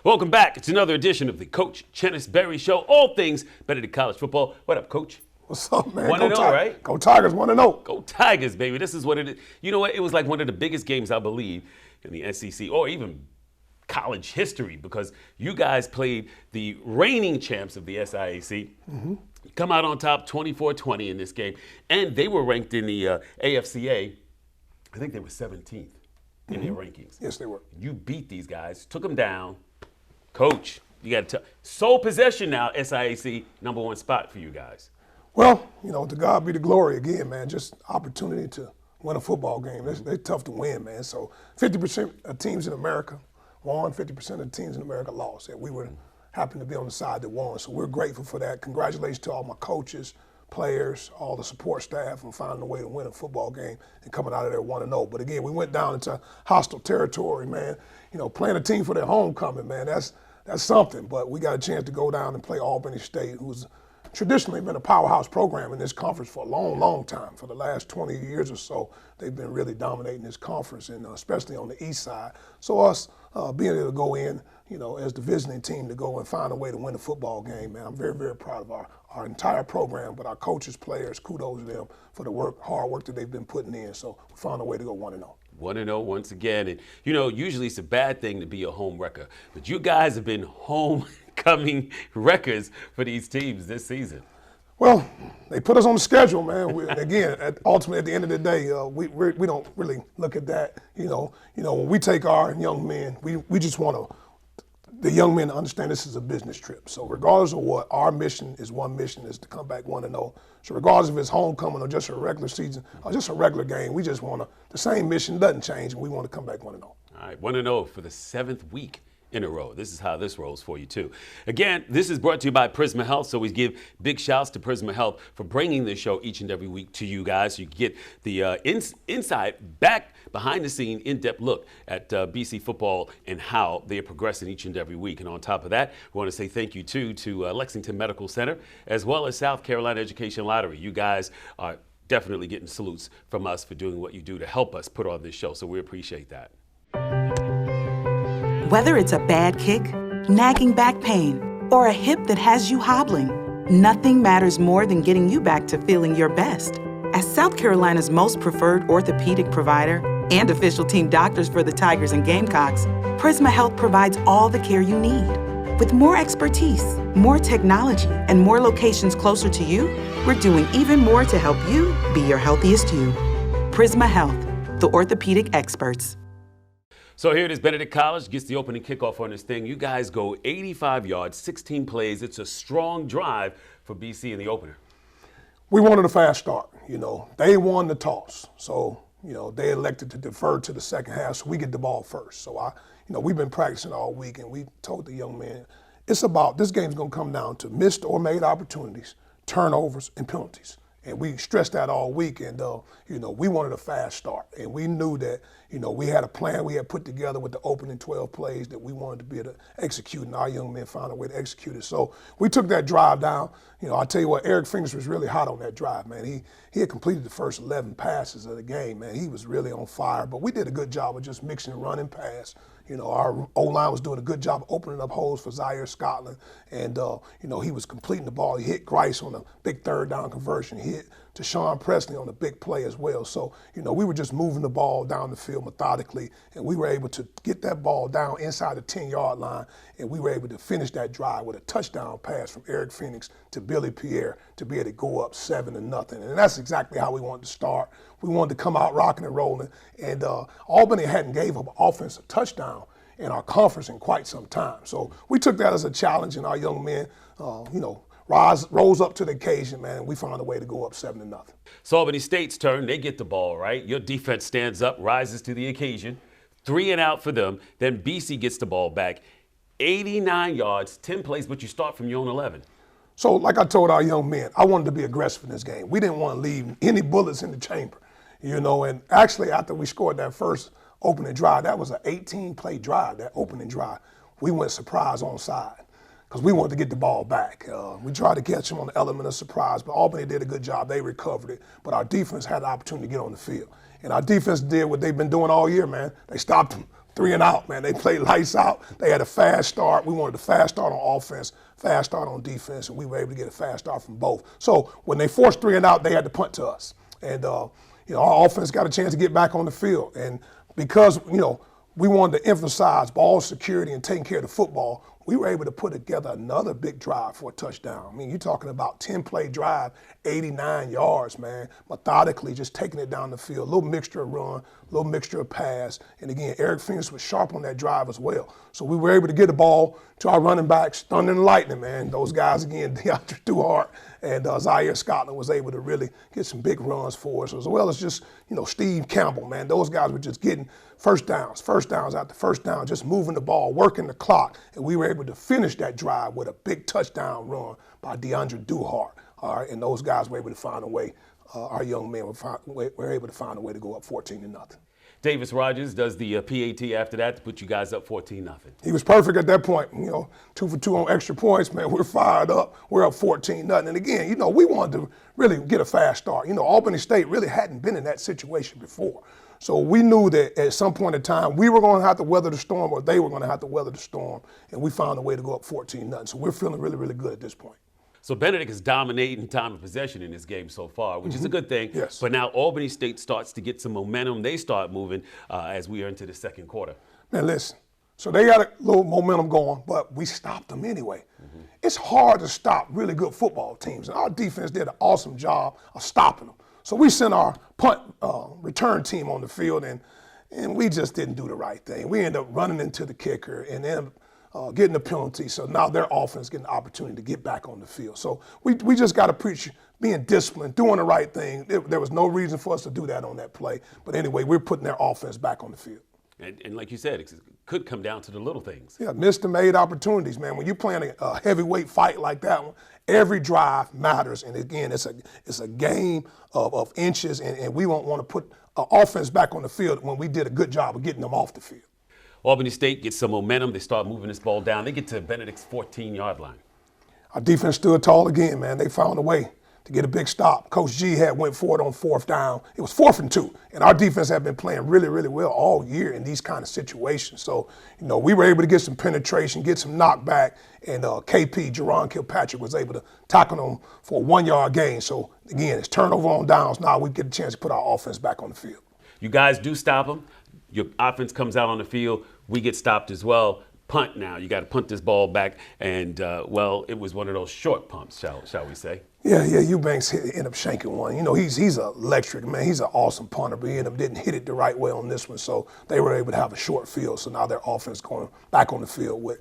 Welcome back. It's another edition of the Coach Chennis Berry Show. All things Benedict College football. What up, Coach? What's up, man? 1-0, right? Go Tigers, 1-0. Go Tigers, baby. This is what it is. You know what? It was like one of the biggest games, I believe, in the SEC or even college history, because you guys played the reigning champs of the SIAC. Come out on top 24-20 in this game. And they were ranked in the AFCA. I think they were 17th in their rankings. Yes, they were. You beat these guys, took them down. Coach, you got to sole possession now, SIAC, #1 spot for you guys. Well, you know, to God be the glory again, man. Just opportunity to win a football game. They're tough to win, man. So 50% of teams in America won, 50% of teams in America lost. And we were happen to be on the side that won. So we're grateful for that. Congratulations to all my coaches, players, all the support staff on finding a way to win a football game and coming out of there 1-0. But again, we went down into hostile territory, man. You know, playing a team for their homecoming, man, that's something. But we got a chance to go down and play Albany State, who's traditionally been a powerhouse program in this conference for a long, long time. For the last 20 years or so, they've been really dominating this conference, and especially on the east side. So us being able to go in, you know, as the visiting team to go and find a way to win a football game, man, I'm very, very proud of our entire program, but our coaches, players, kudos to them for the hard work that they've been putting in. So we found a way to go 1-0. 1-0 once again. And, you know, usually it's a bad thing to be a home wrecker, but you guys have been homecoming wreckers for these teams this season. Well, they put us on the schedule, man. Ultimately, at the end of the day, we don't really look at that. You know, when we take our young men, we just want the young men to understand this is a business trip. So regardless of what, our mission is to come back 1-0. So regardless if it's homecoming or just a regular season or just a regular game, we just want the same mission doesn't change, and we want to come back 1-0. All right, 1-0 for the 7th week in a row. This is how this rolls for you, too. Again, this is brought to you by Prisma Health, so we give big shouts to Prisma Health for bringing this show each and every week to you guys. You get the inside, back, behind-the-scene, in-depth look at BC football and how they are progressing each and every week. And on top of that, we want to say thank you, too, to Lexington Medical Center, as well as South Carolina Education Lottery. You guys are definitely getting salutes from us for doing what you do to help us put on this show, so we appreciate that. Whether it's a bad kick, nagging back pain, or a hip that has you hobbling, nothing matters more than getting you back to feeling your best. As South Carolina's most preferred orthopedic provider and official team doctors for the Tigers and Gamecocks, Prisma Health provides all the care you need. With more expertise, more technology, and more locations closer to you, we're doing even more to help you be your healthiest you. Prisma Health, the orthopedic experts. So here it is, Benedict College gets the opening kickoff on this thing. You guys go 85 yards, 16 plays. It's a strong drive for BC in the opener. We wanted a fast start. You know, they won the toss. So, you know, they elected to defer to the second half, so we get the ball first. So, we've been practicing all week, and we told the young men, this game's going to come down to missed or made opportunities, turnovers, and penalties. And we stressed that all week, and, we wanted a fast start. And we knew that, we had a plan we had put together with the opening 12 plays that we wanted to be able to execute, and our young men found a way to execute it. So we took that drive down. I'll tell you what, Eric Phoenix was really hot on that drive, man. He had completed the first 11 passes of the game, man. He was really on fire. But we did a good job of just mixing run and pass. Our O-line was doing a good job of opening up holes for Zaire Scotland. And, he was completing the ball. He hit Grice on a big third down conversion. He hit Deshaun Presley on a big play as well. So, we were just moving the ball down the field methodically, and we were able to get that ball down inside the 10-yard line, and we were able to finish that drive with a touchdown pass from Eric Phoenix to Billy Pierre to be able to go up 7-0. And that's exactly how we wanted to start. We wanted to come out rocking and rolling, and Albany hadn't gave up an offensive touchdown in our conference in quite some time. So we took that as a challenge, and our young men, rose up to the occasion, man. We found a way to go up 7-0. So Albany State's turn, they get the ball, right? Your defense stands up, rises to the occasion. 3 and out for them. Then BC gets the ball back. 89 yards, 10 plays, but you start from your own 11. So like I told our young men, I wanted to be aggressive in this game. We didn't want to leave any bullets in the chamber, and actually after we scored that first opening drive, that was an 18-play drive, that opening drive. We went surprise onside because we wanted to get the ball back. We tried to catch them on the element of surprise, but Albany did a good job. They recovered it, but our defense had the opportunity to get on the field. And our defense did what they've been doing all year, man. They stopped them 3 and out, man. They played lights out. They had a fast start. We wanted a fast start on offense, fast start on defense, and we were able to get a fast start from both. So when they forced 3 and out, they had to punt to us. And, our offense got a chance to get back on the field. And because, we wanted to emphasize ball security and taking care of the football, we were able to put together another big drive for a touchdown. I mean, you're talking about 10-play drive, 89 yards, man, methodically just taking it down the field. A little mixture of run, a little mixture of pass. And again, Eric Phoenix was sharp on that drive as well. So we were able to get the ball to our running backs, thunder and lightning, man. Those guys, again, DeAndre Duhart and Zaire Scotland was able to really get some big runs for us, as well as just, Steve Campbell, man. Those guys were just getting first downs after first down, just moving the ball, working the clock. And we were able to finish that drive with a big touchdown run by DeAndre Duhart. All right, and those guys were able to find a way, our young men were able to find a way to go up 14-0. Davis Rogers does the PAT after that to put you guys up 14-0. He was perfect at that point. 2 for 2 on extra points, man. We're fired up. We're up 14-0. And again, we wanted to really get a fast start. Albany State really hadn't been in that situation before. So we knew that at some point in time, we were going to have to weather the storm, or they were going to have to weather the storm. And we found a way to go up 14-0. So we're feeling really, really good at this point. So Benedict is dominating time of possession in this game so far, which is a good thing. Yes. But now Albany State starts to get some momentum. They start moving as we are into the second quarter. Man, listen. So they got a little momentum going, but we stopped them anyway. It's hard to stop really good football teams, and our defense did an awesome job of stopping them. So we sent our punt return team on the field, and we just didn't do the right thing. We ended up running into the kicker and then getting a penalty. So now their offense getting the opportunity to get back on the field. So we just got to preach being disciplined, doing the right thing. There was no reason for us to do that on that play. But anyway, we're putting their offense back on the field. And like you said, it could come down to the little things. Yeah, missed and made opportunities, man. When you're playing a heavyweight fight like that one, every drive matters. And again, it's a game of inches, and we won't want to put offense back on the field when we did a good job of getting them off the field. Albany State gets some momentum. They start moving this ball down. They get to Benedict's 14-yard line. Our defense stood tall again, man. They found a way to get a big stop. Coach G went for it on 4th down. It was 4th and 2, and our defense had been playing really, really well all year in these kind of situations. So, we were able to get some penetration, get some knockback, and KP, Jerron Kilpatrick, was able to tackle them for a 1-yard gain. So, again, it's turnover on downs. Now we get a chance to put our offense back on the field. You guys do stop them. Your offense comes out on the field. We get stopped as well. Punt now. You got to punt this ball back. And, it was one of those short pumps, shall we say. Yeah, Eubanks ended up shanking one. He's electric, man. He's an awesome punter, but he didn't hit it the right way on this one. So they were able to have a short field. So now their offense going back on the field with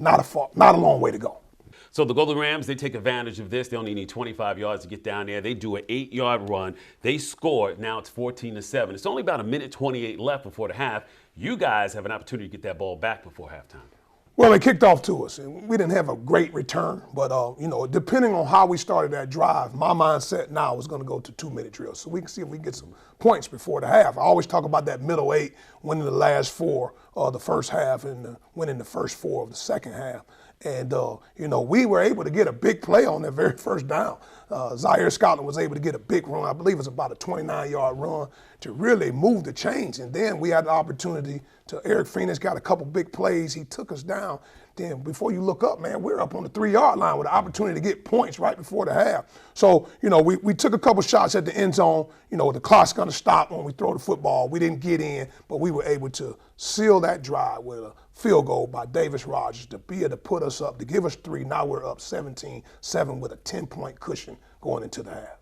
not a long way to go. So the Golden Rams, they take advantage of this. They only need 25 yards to get down there. They do an 8-yard run. They score. Now it's 14-7. It's only about 1:28 left before the half. You guys have an opportunity to get that ball back before halftime. Well, they kicked off to us, and we didn't have a great return. But, depending on how we started that drive, my mindset now was going to go to 2-minute drills so we can see if we can get some points before the half. I always talk about that middle 8, winning the last 4 of the first half and winning the first 4 of the second half. And, we were able to get a big play on that very first down. Zaire Scotland was able to get a big run. I believe it was about a 29-yard run to really move the chains. And then we had the opportunity to Eric Phoenix got a couple big plays. He took us down. Then before you look up, man, we're up on the 3-yard line with the opportunity to get points right before the half. So, we took a couple shots at the end zone. The clock's going to stop when we throw the football. We didn't get in, but we were able to seal that drive with a field goal by Davis Rogers to be able to put us up, to give us 3. Now we're up 17-7 with a 10-point cushion going into the half.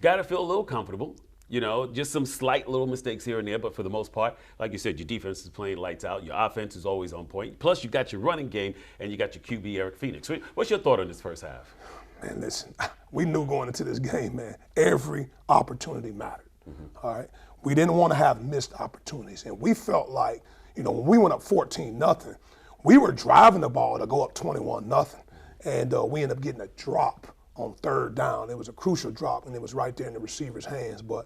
Got to feel a little comfortable. Just some slight little mistakes here and there, but for the most part, like you said, your defense is playing lights out. Your offense is always on point. Plus, you got your running game and you got your QB, Eric Phoenix. What's your thought on this first half? Man, listen, we knew going into this game, man, every opportunity mattered. All right? We didn't want to have missed opportunities. And we felt like, when we went up 14-0, we were driving the ball to go up 21-0. And we ended up getting a drop on 3rd down. It was a crucial drop, and it was right there in the receiver's hands. But,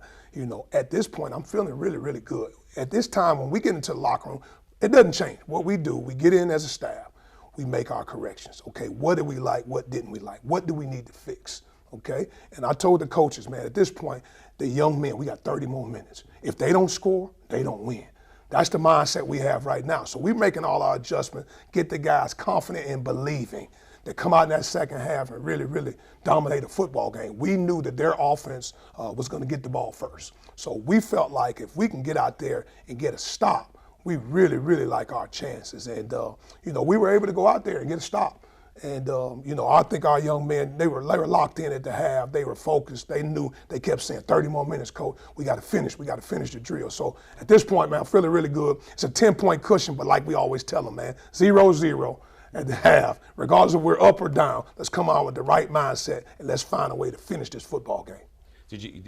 at this point, I'm feeling really, really good. At this time, when we get into the locker room, it doesn't change. What we do, we get in as a staff. We make our corrections. Okay, what did we like? What didn't we like? What do we need to fix? Okay? And I told the coaches, man, at this point, the young men, we got 30 more minutes. If they don't score, they don't win. That's the mindset we have right now. So we're making all our adjustments, get the guys confident and believing that come out in that second half and really, really dominate a football game. We knew that their offense was going to get the ball first. So we felt like if we can get out there and get a stop, we really, really like our chances. And, we were able to go out there and get a stop. And, I think our young men, they were locked in at the half. They were focused. They knew, they kept saying, 30 more minutes, coach. We got to finish the drill. So at this point, man, I'm feeling really good. It's a 10-point cushion, but like we always tell them, man, 0-0 at the half. Regardless if we're up or down, let's come out with the right mindset and let's find a way to finish this football game.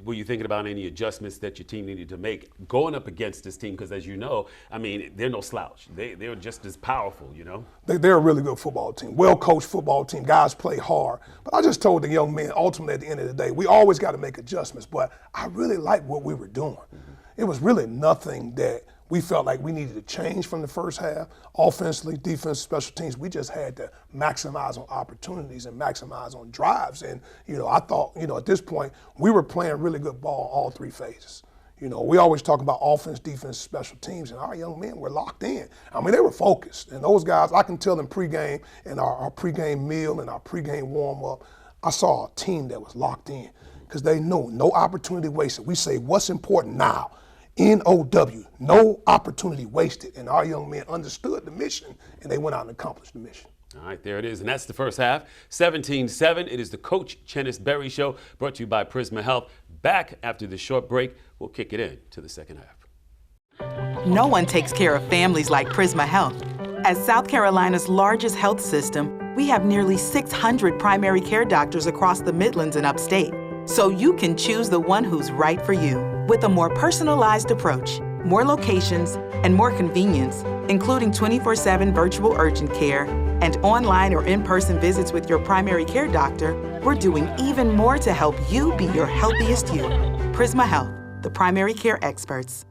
Were you thinking about any adjustments that your team needed to make going up against this team? Because as you know, I mean, they're no slouch. They're just as powerful, you know? They're a really good football team, well-coached football team. Guys play hard. But I just told the young men, ultimately at the end of the day, we always got to make adjustments. But I really like what we were doing. Mm-hmm. It was really nothing that we felt like we needed to change from the first half. Offensively, defense, special teams, we just had to maximize on opportunities and maximize on drives. And, I thought, at this point, we were playing really good ball all three phases. We always talk about offense, defense, special teams, and our young men were locked in. I mean, they were focused. And those guys, I can tell them pregame and our pregame meal and our pregame warm-up, I saw a team that was locked in because they knew no opportunity wasted. We say, what's important now? N-O-W, no opportunity wasted. And our young men understood the mission, and they went out and accomplished the mission. All right, there it is. And that's the first half. 17-7. It is the Coach Chennis Berry Show, brought to you by Prisma Health. Back after this short break, we'll kick it in to the second half. No one takes care of families like Prisma Health. As South Carolina's largest health system, we have nearly 600 primary care doctors across the Midlands and upstate, so you can choose the one who's right for you. With a more personalized approach, more locations, and more convenience, including 24/7 virtual urgent care and online or in-person visits with your primary care doctor, we're doing even more to help you be your healthiest you. Prisma Health, the primary care experts.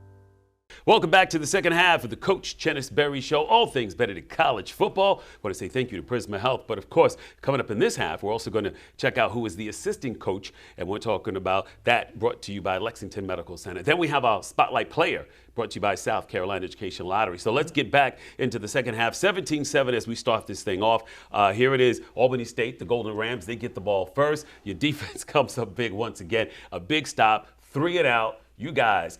Welcome back to the second half of the Coach Chennis Berry Show, all things Benedict College football. I want to say thank you to Prisma Health, but of course, coming up in this half, we're also going to check out who is the assistant coach, and we're talking about that brought to you by Lexington Medical Center. Then we have our Spotlight Player, brought to you by South Carolina Education Lottery. So let's get back into the second half. 17-7 as we start this thing off. Here it is, Albany State, the Golden Rams, they get the ball first. Your defense comes up big once again. A big stop, 3 and out. You guys,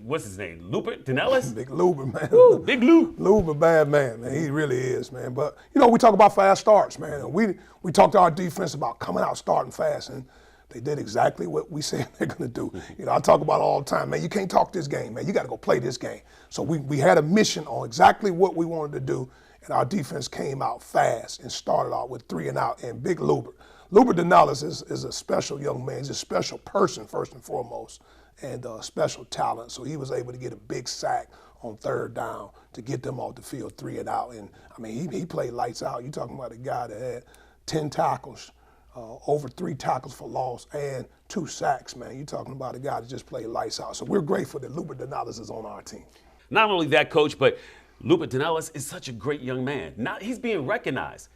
what's his name? Lupert Dinellis? Big Luber, man. Woo, Big Lou. Luber, bad man, man. He really is, man. But, we talk about fast starts, man. And we talk to our defense about coming out starting fast, and they did exactly what we said they're going to do. I talk about it all the time, man. You can't talk this game, man. You got to go play this game. So we had a mission on exactly what we wanted to do, and our defense came out fast and started out with 3 and out. And Big Luber Dinellis is a special young man. He's a special person, first and foremost, and special talent. So he was able to get a big sack on 3rd down to get them off the field 3 and out. And, I mean, he played lights out. You're talking about a guy that had 10 tackles, over 3 tackles for loss, and 2 sacks, man. You're talking about a guy that just played lights out. So we're grateful that Luber Dinellis is on our team. Not only that, Coach, but Luber Dinellis is such a great young man. Now he's being recognized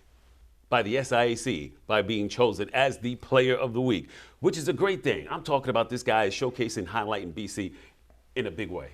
by the SIAC by being chosen as the player of the week, which is a great thing. I'm talking about this guy is showcasing, highlighting BC in a big way.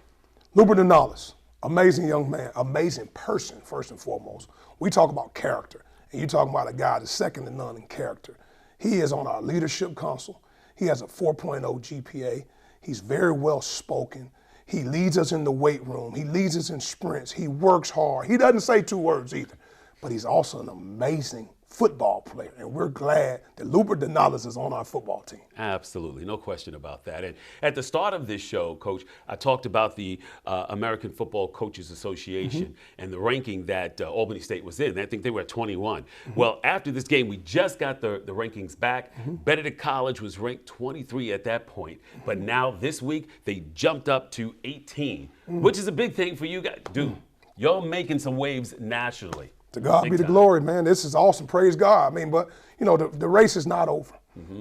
Luber Dinellis, amazing young man, amazing person, first and foremost. We talk about character, and you're talking about a guy that's second to none in character. He is on our leadership council. He has a 4.0 GPA. He's very well spoken. He leads us in the weight room. He leads us in sprints. He works hard. He doesn't say 2 words either, but he's also an amazing football player, and we're glad that Luber Dinellis is on our football team. Absolutely, no question about that. And at the start of this show, Coach, I talked about the American Football Coaches Association and the ranking that Albany State was in. I think they were at 21. Well, after this game, we just got the rankings back. Benedict College was ranked 23 at that point, but now this week they jumped up to 18, which is a big thing for you guys. Dude, you're making some waves nationally. To God be the glory, man. This is awesome. Praise God. I mean, but, the race is not over.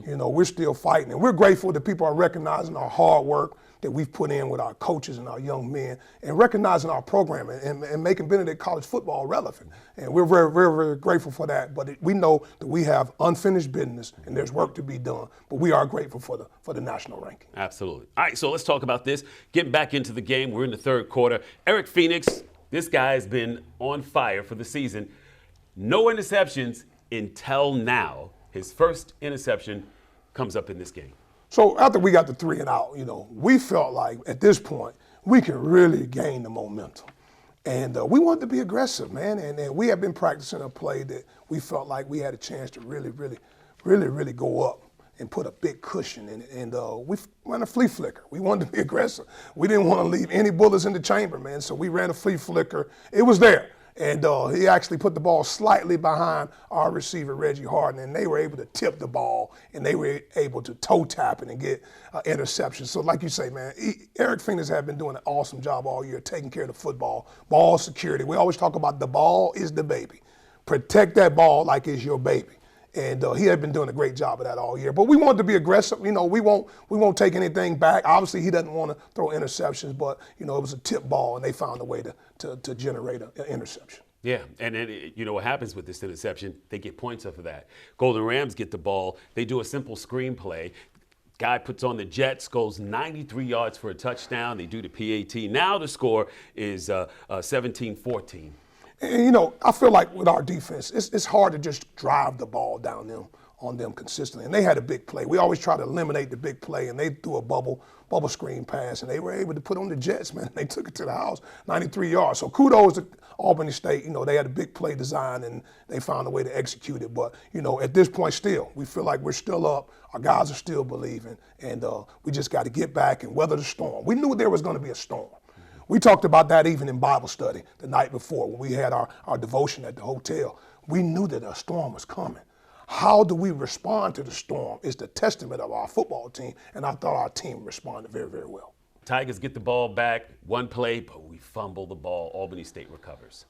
You know, we're still fighting, and we're grateful that people are recognizing our hard work that we've put in with our coaches and our young men, and recognizing our program and making Benedict College football relevant. And we're very, very, very grateful for that. But we know that we have unfinished business and there's work to be done. But we are grateful for the national ranking. Absolutely. All right, so let's talk about this. Getting back into the game, we're in the third quarter. Eric Phoenix, this guy has been on fire for the season. No interceptions until now. His first interception comes up in this game. So after we got the 3 and out, you know, we felt like at this point we could really gain the momentum. And we wanted to be aggressive, man. And we have been practicing a play that we felt like we had a chance to really go up and put a big cushion in it. And we ran a flea flicker. We wanted to be aggressive. We didn't want to leave any bullets in the chamber, man. So we ran a flea flicker. It was there. And he actually put the ball slightly behind our receiver, Reggie Harden, and they were able to tip the ball, and they were able to toe tap it and get interception. So like you say, man, Eric Phoenix has been doing an awesome job all year taking care of the football, ball security. We always talk about the ball is the baby. Protect that ball like it's your baby. And he had been doing a great job of that all year. But we wanted to be aggressive. You know, we won't take anything back. Obviously, he doesn't want to throw interceptions, but, you know, it was a tip ball, and they found a way to generate an interception. Yeah, and then, you know, what happens with this interception, they get points off of that. Golden Rams get the ball. They do a simple screen play. Guy puts on the Jets, goes 93 yards for a touchdown. They do the PAT. Now the score is 17-14. And, you know, I feel like with our defense, it's hard to just drive the ball down on them consistently. And they had a big play. We always try to eliminate the big play, and they threw a bubble screen pass, and they were able to put on the Jets, man. They took it to the house, 93 yards. So kudos to Albany State. You know, they had a big play design, and they found a way to execute it. But, you know, at this point still, we feel like we're still up. Our guys are still believing, and we just got to get back and weather the storm. We knew there was going to be a storm. We talked about that even in Bible study the night before when we had our devotion at the hotel. We knew that a storm was coming. How do we respond to the storm is the testament of our football team, and I thought our team responded very, very well. Tigers get the ball back, one play, but we fumble the ball. Albany State recovers.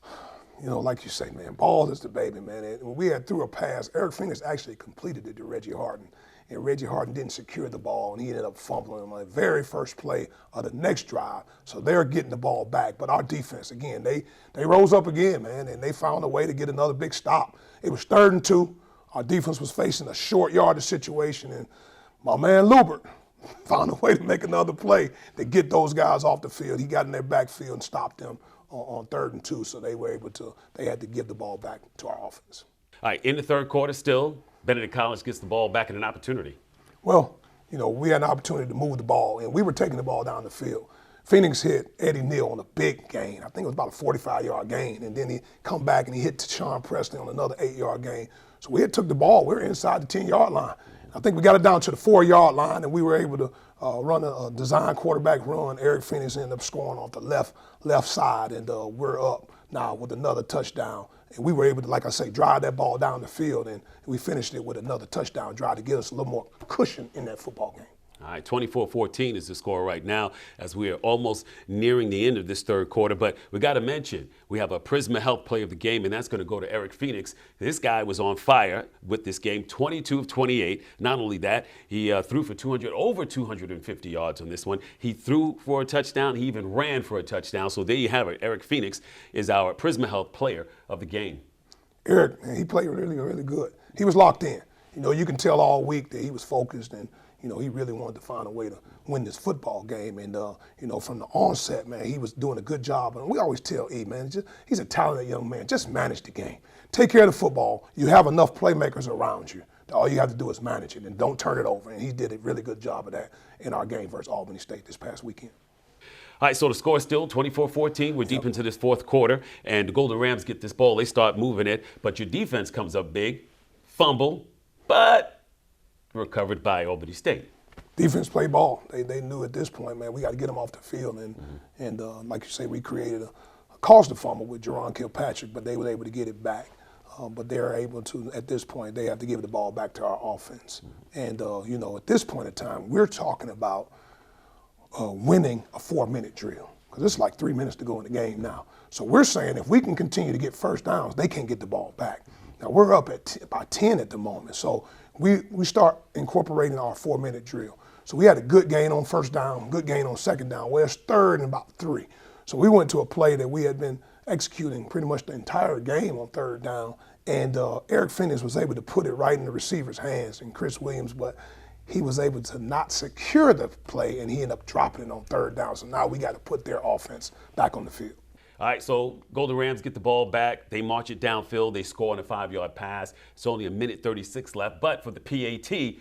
You know, like you say, man, ball is the baby, man. And when we had threw a pass, Eric Phoenix actually completed it to Reggie Harden. And Reggie Harden didn't secure the ball, and he ended up fumbling on the very first play of the next drive. So they're getting the ball back. But our defense, again, they rose up again, man, and they found a way to get another big stop. It was 3rd and 2. Our defense was facing a short yardage situation, and my man Lubert found a way to make another play to get those guys off the field. He got in their backfield and stopped them on 3rd and 2, so they had to give the ball back to our offense. All right, in the third quarter still, Benedict College gets the ball back in an opportunity. Well, you know, we had an opportunity to move the ball, and we were taking the ball down the field. Phoenix hit Eddie Neal on a big gain. I think it was about a 45-yard gain, and then he come back and he hit Sean Presley on another 8-yard gain. So we had took the ball. We were inside the 10-yard line. I think we got it down to the 4-yard line, and we were able to run a design quarterback run. Eric Phoenix ended up scoring off the left side, and we're up now with another touchdown. And we were able to, like I say, drive that ball down the field, and we finished it with another touchdown drive to give us a little more cushion in that football game. All right, 24-14 is the score right now as we are almost nearing the end of this third quarter. But we got to mention, we have a Prisma Health Player of the Game, and that's going to go to Eric Phoenix. This guy was on fire with this game, 22 of 28. Not only that, he threw for over 250 yards on this one. He threw for a touchdown. He even ran for a touchdown. So there you have it. Eric Phoenix is our Prisma Health Player of the Game. Eric, man, he played really, really good. He was locked in. You know, you can tell all week that he was focused, and you know, he really wanted to find a way to win this football game. And, you know, from the onset, man, he was doing a good job. And we always tell E, man, he's a talented young man. Just manage the game. Take care of the football. You have enough playmakers around you. All you have to do is manage it and don't turn it over. And he did a really good job of that in our game versus Albany State this past weekend. All right, so the score is still 24-14. We're deep into this fourth quarter, and the Golden Rams get this ball. They start moving it, but your defense comes up big, fumble, but recovered by Albany State. Defense play ball. They knew at this point, man, we got to get them off the field. And like you say, we created a caused a fumble with Jerron Kilpatrick, but they were able to get it back. But they're able to, at this point, they have to give the ball back to our offense. And, you know, at this point in time, we're talking about winning a 4-minute drill, because it's like 3 minutes to go in the game now. So we're saying if we can continue to get first downs, they can't get the ball back. Now we're up at about 10 at the moment. So we start incorporating our 4-minute drill. So we had a good gain on first down, good gain on second down. Well, it's third and about 3. So we went to a play that we had been executing pretty much the entire game on third down. And Eric Phoenix was able to put it right in the receiver's hands and Chris Williams, but he was able to not secure the play and he ended up dropping it on third down. So now we got to put their offense back on the field. All right, so Golden Rams get the ball back. They march it downfield. They score on a 5-yard pass. It's only 1:36 left. But for the PAT,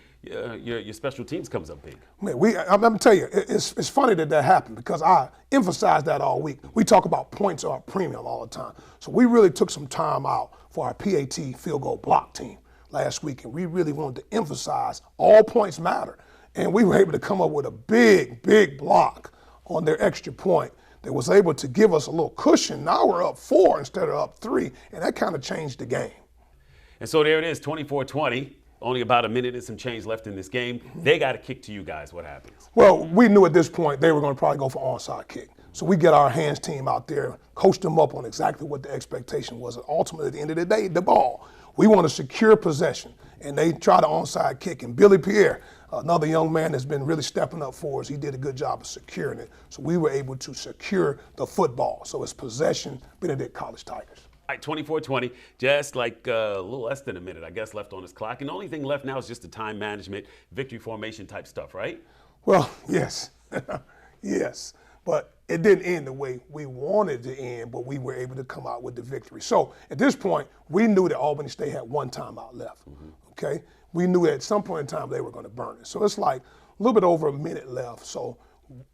your special teams comes up big. Man, I'm going to tell you, it's funny that happened because I emphasized that all week. We talk about points are premium all the time. So we really took some time out for our PAT field goal block team last week, and we really wanted to emphasize all points matter. And we were able to come up with a big, big block on their extra point that was able to give us a little cushion. Now we're up 4 instead of up 3, and that kind of changed the game. And so there it is, 24-20. Only about a minute and some change left in this game. They got a kick to you guys. What happens? Well, we knew at this point they were going to probably go for onside kick. So we get our hands team out there, coach them up on exactly what the expectation was. And ultimately, at the end of the day, the ball. We want to secure possession. And they try the onside kick. And Billy Pierre, another young man that's been really stepping up for us, he did a good job of securing it. So we were able to secure the football. So it's possession, Benedict College Tigers. All right, 24-20, just like a little less than a minute, I guess, left on this clock. And the only thing left now is just the time management, victory formation type stuff, right? Well, yes. Yes. But it didn't end the way we wanted to end, but we were able to come out with the victory. So at this point, we knew that Albany State had 1 timeout left, okay? We knew at some point in time they were going to burn it. So it's like a little bit over a minute left. So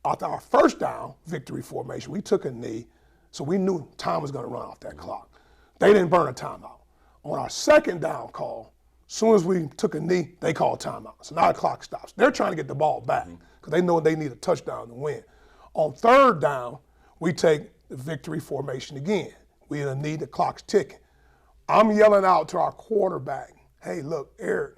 after our first down victory formation, we took a knee, so we knew time was going to run off that clock. They didn't burn a timeout. On our second down call, as soon as we took a knee, they called timeout. So now the clock stops. They're trying to get the ball back because they know they need a touchdown to win. On third down, we take the victory formation again. We need the clock's ticking. I'm yelling out to our quarterback, hey, look, Eric,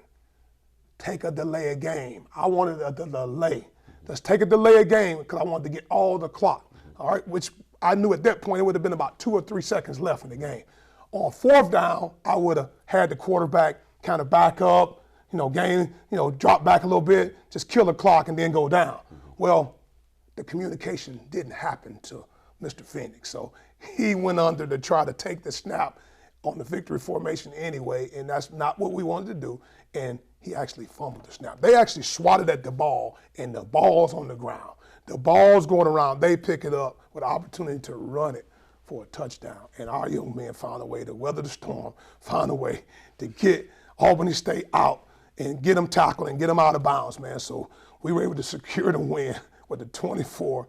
take a delay of game. I wanted a delay. Let's take a delay of game because I wanted to get all the clock, all right, which I knew at that point it would have been about 2 or 3 seconds left in the game. On fourth down, I would have had the quarterback kind of back up, gain, drop back a little bit, just kill the clock and then go down. Well, the communication didn't happen to Mr. Phoenix. So he went under to try to take the snap on the victory formation anyway, and that's not what we wanted to do. And he actually fumbled the snap. They actually swatted at the ball, and the ball's on the ground. The ball's going around. They pick it up with the opportunity to run it for a touchdown. And our young men found a way to weather the storm, found a way to get Albany State out and get them tackled and get them out of bounds, man. So we were able to secure the win with a 24-20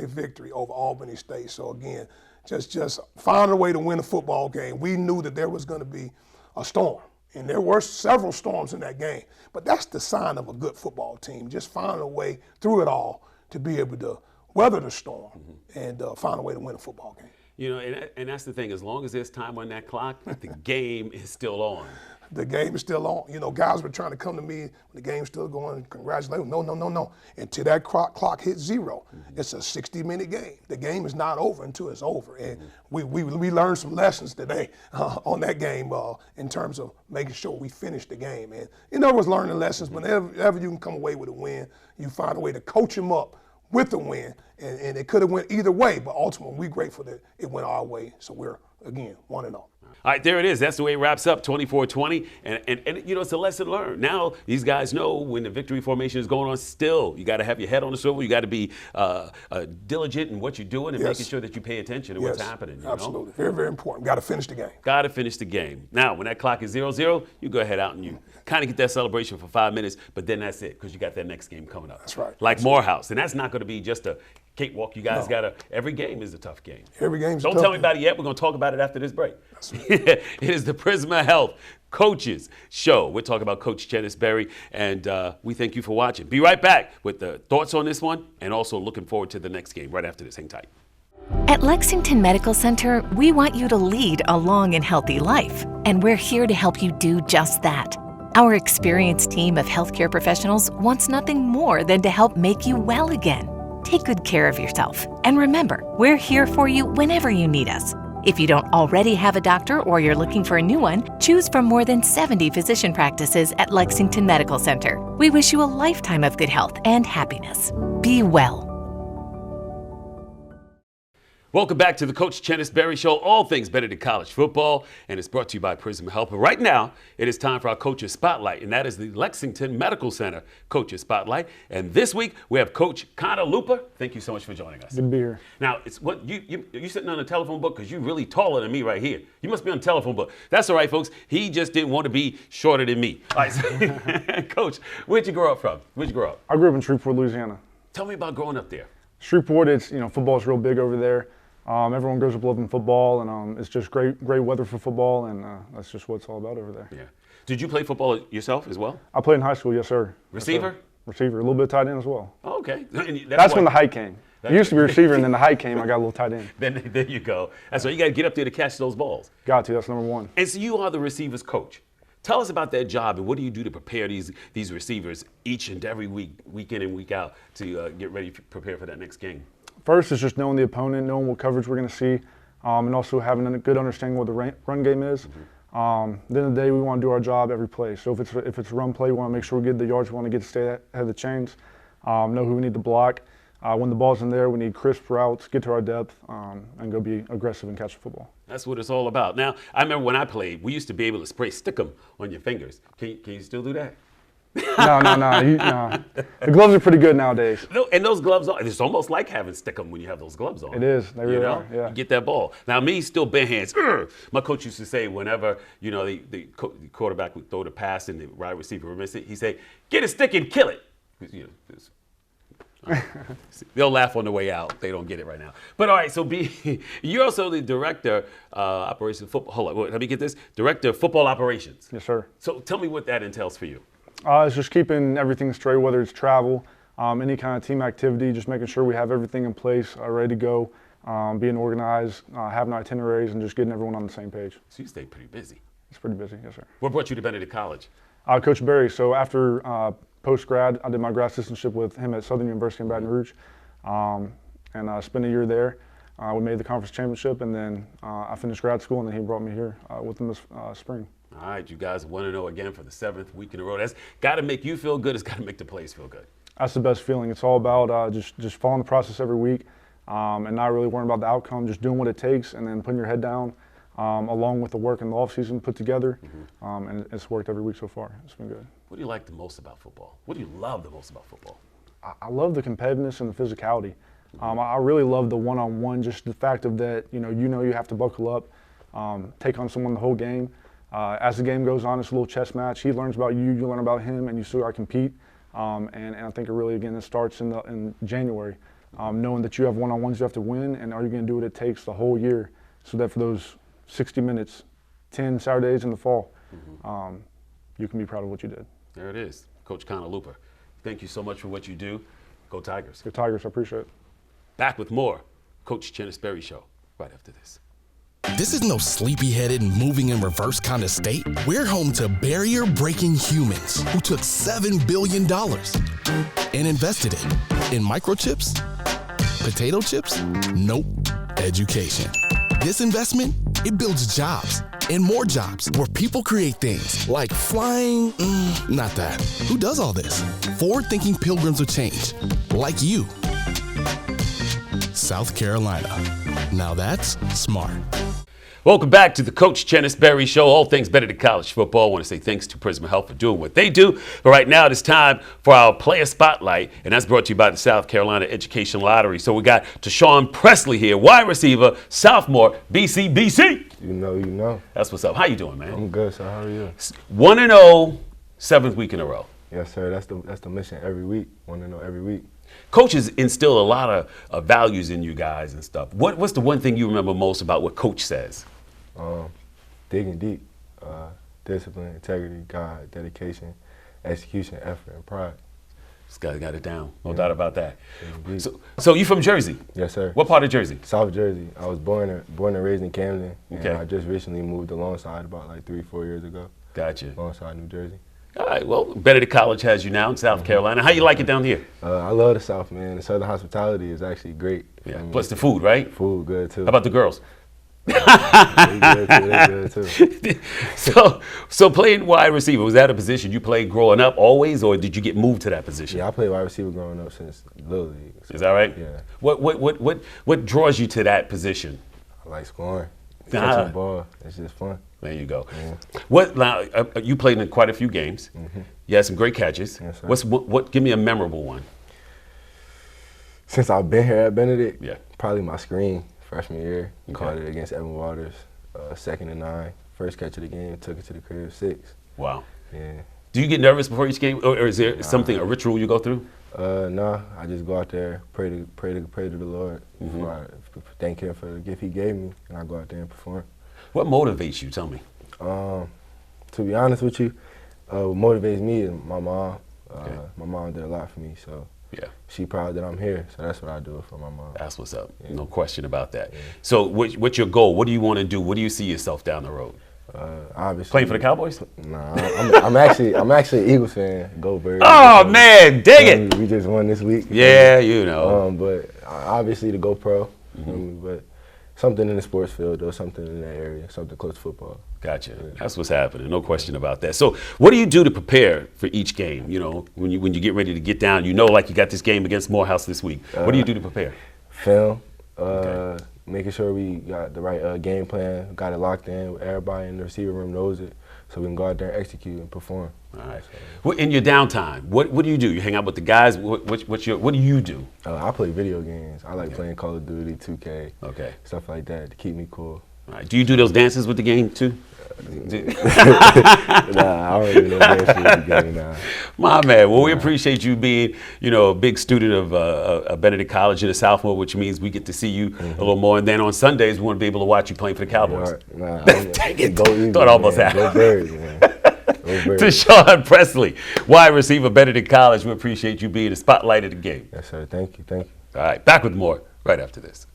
victory over Albany State. So again, just found a way to win a football game. We knew that there was going to be a storm. And there were several storms in that game. But that's the sign of a good football team, just finding a way through it all to be able to weather the storm and find a way to win a football game. And that's the thing. As long as there's time on that clock, the game is still on. The game is still on. Guys were trying to come to me when the game's still going, congratulate them. No. Until that clock hits 0, it's a 60-minute game. The game is not over until it's over. And we learned some lessons today on that game in terms of making sure we finish the game. And it was learning lessons. Whenever you can come away with a win, you find a way to coach them up with the win. And it could have went either way, but ultimately we're grateful that it went our way. So we're, again, 1-0. All right, there it is. That's the way it wraps up, 24-20. And it's a lesson learned. Now these guys know when the victory formation is going on still, you got to have your head on the swivel. You got to be diligent in what you're doing and making sure that you pay attention to what's happening. Absolutely. Very, very important. Got to finish the game. Got to finish the game. Now, when that clock is 0-0, you go ahead out and you kind of get that celebration for 5 minutes, but then that's it because you got that next game coming up. That's right. Like Morehouse. And that's not going to be just a cakewalk. You guys got to, every game is a tough game. Every game's a tough game. Don't tell me about it yet. We're going to talk about it after this break. That's right. It is the Prisma Health Coaches Show. We're talking about Coach Chennis Berry, and we thank you for watching. Be right back with the thoughts on this one and also looking forward to the next game right after this. Hang tight. At Lexington Medical Center, we want you to lead a long and healthy life, and we're here to help you do just that. Our experienced team of healthcare professionals wants nothing more than to help make you well again. Take good care of yourself, and remember, we're here for you whenever you need us. If you don't already have a doctor or you're looking for a new one, choose from more than 70 physician practices at Lexington Medical Center. We wish you a lifetime of good health and happiness. Be well. Welcome back to the Coach Chennis Berry Show, all things Benedict College football, and it's brought to you by Prism Health. But right now, it is time for our Coaches Spotlight, and that is the Lexington Medical Center Coaches Spotlight. And this week, we have Coach Connor Luper. Thank you so much for joining us. Good to be here. Now, it's what you sitting on a telephone book because you're really taller than me right here. You must be on a telephone book. That's all right, folks. He just didn't want to be shorter than me. All right, so, Coach, where'd you grow up from? Where'd you grow up? I grew up in Shreveport, Louisiana. Tell me about growing up there. Shreveport, it's football's real big over there. Everyone grows up loving football, and it's just great weather for football, and that's just what it's all about over there. Yeah. Did you play football yourself as well? I played in high school, yes sir. Receiver? Yes, sir. Receiver, a little bit tight end as well. Oh, okay. That's when the height came. It used to be receiver, and then the height came. I got a little tight end. Then there you go. That's why you got to get up there to catch those balls. Got to. That's number one. And so you are the receivers coach. Tell us about that job and what do you do to prepare these receivers each and every week in and week out to get ready to prepare for that next game? First is just knowing the opponent, knowing what coverage we're going to see, and also having a good understanding what the run game is. At the end of the day, we want to do our job every play. So if it's a run play, we want to make sure we get the yards. We want to get to stay ahead of the chains, know who we need to block. When the ball's in there, we need crisp routes, get to our depth, and go be aggressive and catch the football. That's what it's all about. Now, I remember when I played, we used to be able to spray stickum on your fingers. Can you still do that? No. The gloves are pretty good nowadays. No, and those gloves are, it's almost like having stickum when you have those gloves on. It is. They really are, yeah. You get that ball. Now, me, still bare hands. My coach used to say whenever, the quarterback would throw the pass and the wide receiver would miss it, he'd say, get a stick and kill it. They'll laugh on the way out. They don't get it right now. But all right, so you're also the director operations football. Hold on, let me get this. Director of football operations. Yes, sir. So tell me what that entails for you. It's just keeping everything straight, whether it's travel, any kind of team activity, just making sure we have everything in place, ready to go, being organized, having itineraries, and just getting everyone on the same page. So you stay pretty busy. It's pretty busy, yes, sir. What brought you to Benedict College? Coach Berry. So after post-grad, I did my grad assistantship with him at Southern University in Baton Rouge, and spent a year there. We made the conference championship, and then I finished grad school, and then he brought me here with him this spring. All right, you guys 1-0 again for the 7th week in a row. That's got to make you feel good. It's got to make the players feel good. That's the best feeling. It's all about just following the process every week and not really worrying about the outcome, just doing what it takes and then putting your head down along with the work in the offseason put together. And it's worked every week so far. It's been good. What do you like the most about football? What do you love the most about football? I love the competitiveness and the physicality. I really love the one-on-one, just the fact of that, you have to buckle up, take on someone the whole game. As the game goes on, it's a little chess match. He learns about you, you learn about him, and you still got to compete. And I think it starts in January, knowing that you have one-on-ones you have to win, and are you going to do what it takes the whole year so that for those 60 minutes, 10 Saturdays in the fall, you can be proud of what you did. There it is. Coach Connor Luper, thank you so much for what you do. Go Tigers. Go Tigers, I appreciate it. Back with more Coach Chennis Berry Show right after this. This is no sleepy-headed, moving in reverse kind of state. We're home to barrier-breaking humans who took $7 billion and invested it in microchips, potato chips, nope, education. This investment, it builds jobs and more jobs where people create things like flying, not that. Who does all this? Forward-thinking pilgrims of change, like you. South Carolina. Now that's smart. Welcome back to the Coach Chennis Berry Show, all things Benedict College football. I want to say thanks to Prism Health for doing what they do. But right now, it's time for our player spotlight, and that's brought to you by the South Carolina Education Lottery. So we got Tashawn Presley here, wide receiver, sophomore, BC. You know. That's what's up. How you doing, man? I'm good, sir. How are you? 1-0, 7th week in a row. Yes, sir. That's the mission every week. 1-0 every week. Coaches instill a lot of values in you guys and stuff. What's the one thing you remember most about what Coach says? Digging deep, discipline, integrity, God, dedication, execution, effort, and pride. This guy got it down, no doubt about that. So you from Jersey? Yes, sir. What part of Jersey? South Jersey. I was born and raised in Camden, Okay. and I just recently moved alongside about like 3-4 years ago. Gotcha. Alongside New Jersey. All right, well, Benedict College has you now in South Carolina. How you like it down here? I love the South, man. The Southern hospitality is actually great. Yeah. Plus the food, right? Food good too. How about the girls? They good too. So playing wide receiver, was that a position you played growing up always, or did you get moved to that position? Yeah, I played wide receiver growing up since Little League. So, Is that right? Yeah. What draws you to that position? I like scoring, catching the ball. It's just fun. There you go. Yeah. What now? You played in quite a few games. Mm-hmm. You had some great catches. Yes, sir. What? Give me a memorable one. Since I've been here at Benedict, Yeah. probably my screen freshman year. Okay. Caught it against Evan Waters, 2nd and 9. First catch of the game, took it to the crib, 6. Wow. Yeah. Do you get nervous before each game, or is there something, a ritual you go through? Nah, I just go out there, pray to the Lord, before I thank Him for the gift He gave me, and I go out there and perform. What motivates you? Tell me. To be honest with you, what motivates me is my mom. Okay. My mom did a lot for me, so Yeah. she proud that I'm here, so that's what I do for my mom. That's what's up. Yeah. No question about that. So what's your goal? What do you want to do? What do you see yourself down the road? Obviously. Playing for the Cowboys? Nah, I'm actually an Eagles fan. Go Birds. Oh, man, dang it. We just won this week. Yeah, you know. But obviously to go pro. But something in the sports field or something in that area, something close to football. Gotcha. That's what's happening. No question about that. So what do you do to prepare for each game? You know, when you get ready to get down, you know, like you got this game against Morehouse this week. What do you do to prepare? Film. Making sure we got the right game plan, got it locked in. Everybody in the receiver room knows it, so we can go out there and execute and perform. All right. Well, in your downtime, what do you do? You hang out with the guys. What do you do? I play video games. I like playing Call of Duty, 2K, Okay. stuff like that to keep me cool. All right. Do you do those dances with the game too? Nah, I don't even know that shit with the game now. My man. Well, we appreciate you being, a big student of Benedict College in the Southmore, which means we get to see you a little more. And then on Sundays, we want to be able to watch you playing for the Cowboys. Nah, Dang it. go easy, Thought almost man. happened. Go Birds, man. Go Birds. Deshaun Presley, wide receiver, Benedict College. We appreciate you being the spotlight of the game. Yes, sir. Thank you. All right, back with more right after this.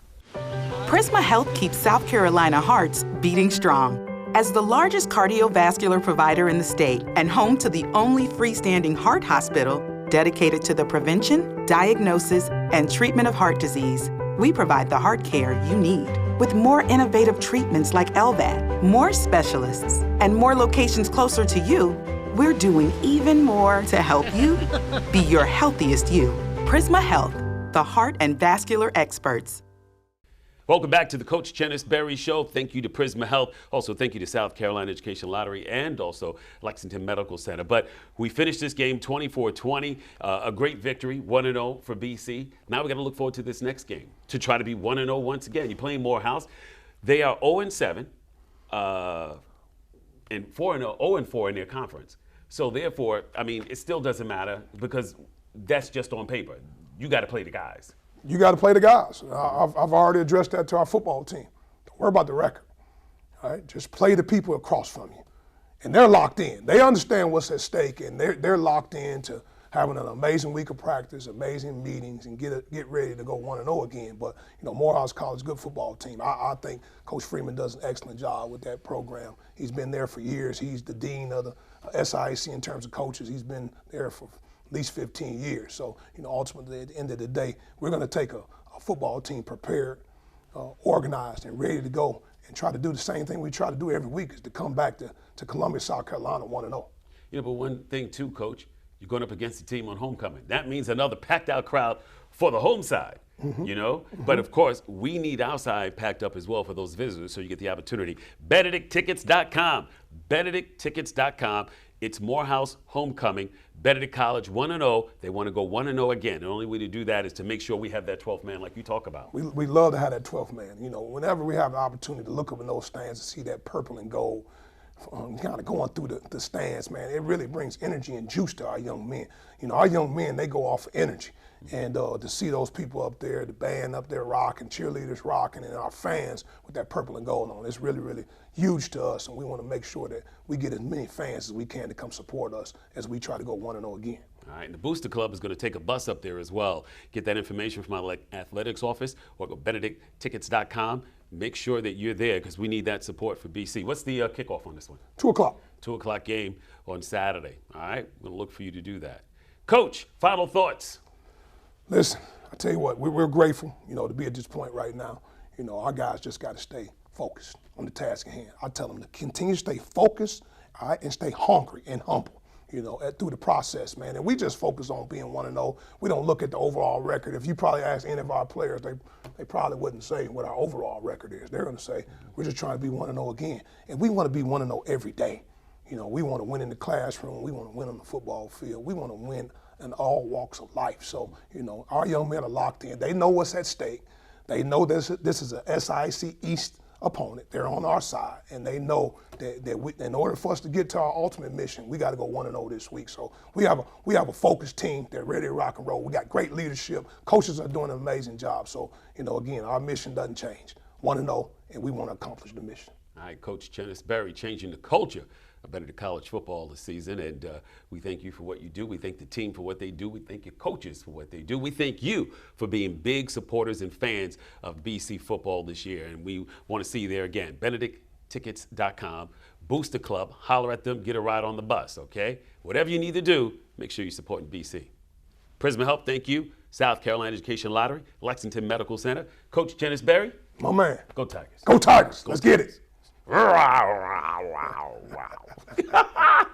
Prisma Health keeps South Carolina hearts beating strong. As the largest cardiovascular provider in the state and home to the only freestanding heart hospital dedicated to the prevention, diagnosis, and treatment of heart disease, we provide the heart care you need. With more innovative treatments like LVAD, more specialists, and more locations closer to you, we're doing even more to help you be your healthiest you. Prisma Health, the heart and vascular experts. Welcome back to the Coach Chennis Berry Show. Thank you to Prisma Health. Also, thank you to South Carolina Education Lottery and also Lexington Medical Center. But we finished this game 24-20, a great victory, 1-0 for BC. Now we got to look forward to this next game to try to be 1-0 once again. You're playing Morehouse. They are 0-7 and 0-4 in their conference. So therefore, I mean, it still doesn't matter because that's just on paper. You got to play the guys. You got to play the guys. I've already addressed that to our football team. Don't worry about the record. All right? Just play the people across from you. And they're locked in. They understand what's at stake, and they're locked in to having an amazing week of practice, amazing meetings, and get ready to go 1-0 again. But, Morehouse College, good football team. I think Coach Freeman does an excellent job with that program. He's been there for years. He's the dean of the SIAC in terms of coaches. He's been there for at least 15 years. So, ultimately, at the end of the day, we're going to take a football team prepared, organized, and ready to go and try to do the same thing we try to do every week is to come back to Columbia, South Carolina 1-0. But one thing too, Coach, you're going up against the team on homecoming. That means another packed out crowd for the home side, But of course, we need our side packed up as well for those visitors so you get the opportunity. BenedictTickets.com. BenedictTickets.com. It's Morehouse homecoming. Benedict College 1-0. They want to go 1-0 again. The only way to do that is to make sure we have that 12th man like you talk about. We love to have that 12th man. Whenever we have the opportunity to look up in those stands and see that purple and gold kind of going through the stands, man, it really brings energy and juice to our young men. Our young men, they go off of energy. And to see those people up there, the band up there rocking, cheerleaders rocking, and our fans with that purple and gold on, it's really, really huge to us. And we want to make sure that we get as many fans as we can to come support us as we try to go 1-0 again. All right, and the Booster Club is going to take a bus up there as well. Get that information from our athletics office or go BenedictTickets.com. Make sure that you're there because we need that support for BC. What's the kickoff on this one? 2 o'clock. 2 o'clock game on Saturday. All right, we're going to look for you to do that. Coach, final thoughts. Listen, I tell you what, we're grateful, to be at this point right now. Our guys just got to stay focused on the task at hand. I tell them to continue to stay focused, all right, and stay hungry and humble, through the process, man. And we just focus on being 1-0. We don't look at the overall record. If you probably ask any of our players, they probably wouldn't say what our overall record is. They're going to say, we're just trying to be 1-0 again. And we want to be 1-0 every day. We want to win in the classroom. We want to win on the football field. We want to win in all walks of life. So, our young men are locked in. They know what's at stake. They know this is a SIC East opponent. They're on our side, and they know that in order for us to get to our ultimate mission, we got to go 1-0 this week. So we have a focused team. They're ready to rock and roll. We got great leadership. Coaches are doing an amazing job. So, again, our mission doesn't change. 1-0, and we want to accomplish the mission. All right, Coach Chennis Berry, changing the culture of Benedict College football this season, and we thank you for what you do. We thank the team for what they do. We thank your coaches for what they do. We thank you for being big supporters and fans of BC football this year, and we want to see you there again. BenedictTickets.com, boost the club, holler at them, get a ride on the bus, okay? Whatever you need to do, make sure you're supporting BC. Prisma Health, thank you. South Carolina Education Lottery, Lexington Medical Center. Coach Chennis Berry. My man. Go Tigers. Go Tigers. Let's get it. Wow, wow, wow, wow.